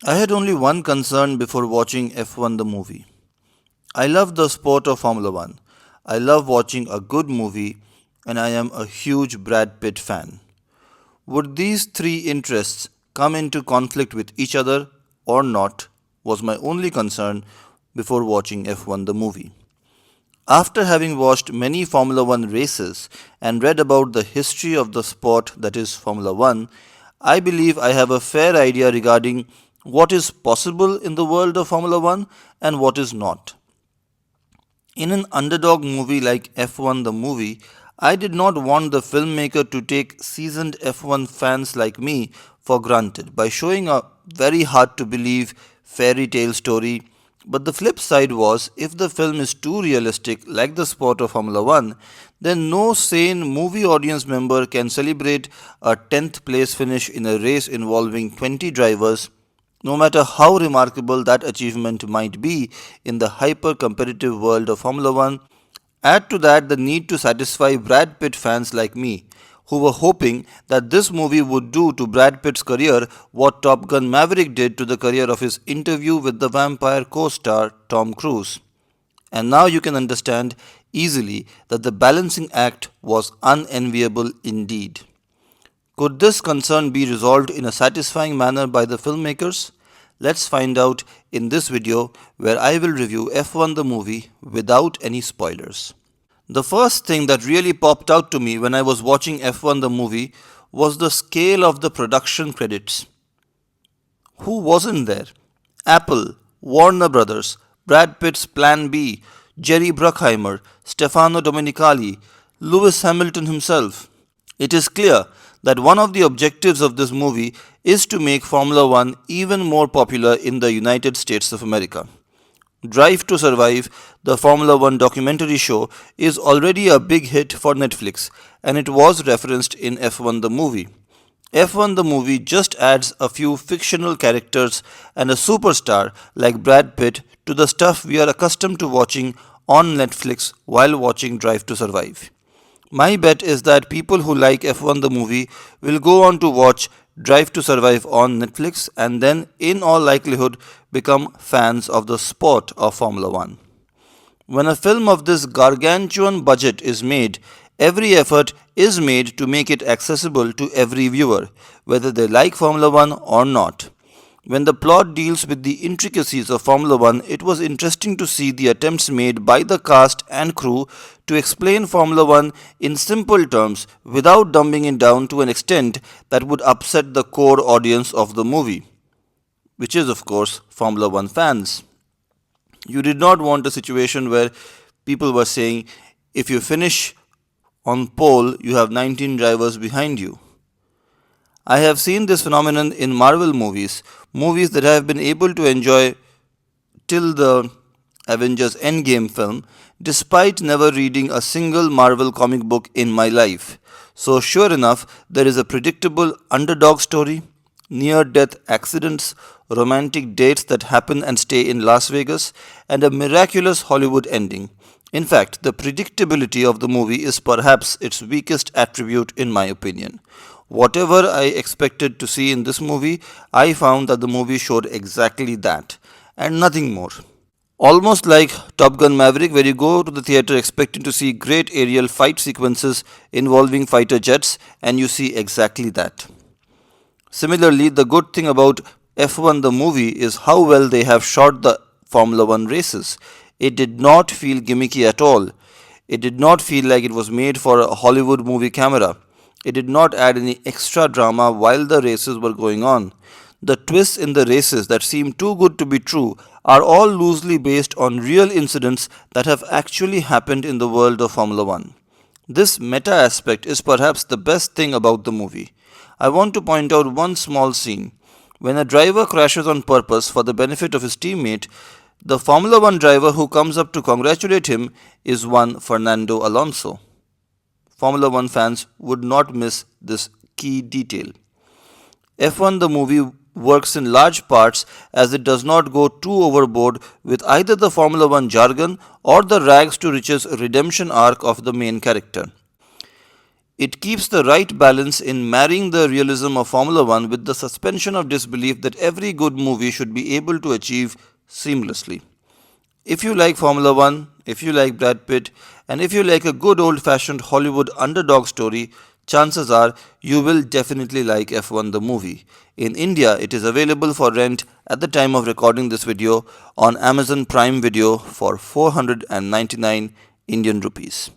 I had only one concern before watching F1 the movie. I love the sport of Formula One. I love watching a good movie, and I am a huge Brad Pitt fan. Would these three interests come into conflict with each other or not? Was my only concern before watching F1 the movie. After having watched many Formula One races and read about the history of the sport that is Formula One, I believe I have a fair idea regarding what is possible in the world of Formula One and what is not. In an underdog movie like F1 the movie, I did not want the filmmaker to take seasoned F1 fans like me for granted by showing a very hard to believe fairy tale story. But the flip side was if the film is too realistic, like the sport of Formula One, then no sane movie audience member can celebrate a 10th place finish in a race involving 20 drivers, no matter how remarkable that achievement might be in the hyper competitive world of Formula One. Add to that the need to satisfy Brad Pitt fans like me, who were hoping that this movie would do to Brad Pitt's career what Top Gun Maverick did to the career of his interview with the vampire co star Tom Cruise. And now you can understand easily that the balancing act was unenviable indeed. Could this concern be resolved in a satisfying manner by the filmmakers? Let's find out in this video where I will review F1 the movie without any spoilers. The first thing that really popped out to me when I was watching F1 the movie was the scale of the production credits. Who wasn't there? Apple, Warner Brothers, Brad Pitt's Plan B, Jerry Bruckheimer, Stefano Domenicali, Lewis Hamilton himself. It is clear that one of the objectives of this movie is to make Formula One even more popular in the United States of America. Drive to Survive, the Formula One documentary show, is already a big hit for Netflix, and it was referenced in F1 the movie. F1 the movie just adds a few fictional characters and a superstar like Brad Pitt to the stuff we are accustomed to watching on Netflix while watching Drive to Survive. My bet is that people who like F1 the movie will go on to watch Drive to Survive on Netflix and then, in all likelihood, become fans of the sport of Formula One. When a film of this gargantuan budget is made, every effort is made to make it accessible to every viewer, whether they like Formula One or not. When the plot deals with the intricacies of Formula One, it was interesting to see the attempts made by the cast and crew to explain Formula One in simple terms without dumbing it down to an extent that would upset the core audience of the movie, which is, of course, Formula One fans. You did not want a situation where people were saying, if you finish on pole, you have 19 drivers behind you. I have seen this phenomenon in Marvel movies, movies that I have been able to enjoy till the Avengers Endgame film, despite never reading a single Marvel comic book in my life. So, sure enough, there is a predictable underdog story, near death accidents, romantic dates that happen and stay in Las Vegas, and a miraculous Hollywood ending. In fact, the predictability of the movie is perhaps its weakest attribute, in my opinion. Whatever I expected to see in this movie, I found that the movie showed exactly that, and nothing more. Almost like Top Gun Maverick, where you go to the theater expecting to see great aerial fight sequences involving fighter jets, and you see exactly that. Similarly, the good thing about F1 the movie is how well they have shot the Formula One races. It did not feel gimmicky at all. It did not feel like it was made for a Hollywood movie camera. It did not add any extra drama while the races were going on. The twists in the races that seem too good to be true are all loosely based on real incidents that have actually happened in the world of Formula One. This meta aspect is perhaps the best thing about the movie. I want to point out one small scene. When a driver crashes on purpose for the benefit of his teammate, the Formula One driver who comes up to congratulate him is one Fernando Alonso. Formula One fans would not miss this key detail. F1 the movie works in large parts as it does not go too overboard with either the Formula One jargon or the rags to riches redemption arc of the main character. It keeps the right balance in marrying the realism of Formula One with the suspension of disbelief that every good movie should be able to achieve seamlessly. If you like Formula One, if you like Brad Pitt, and if you like a good old fashioned Hollywood underdog story, chances are you will definitely like F1 the movie. In India, it is available for rent at the time of recording this video on Amazon Prime Video for 499 Indian rupees.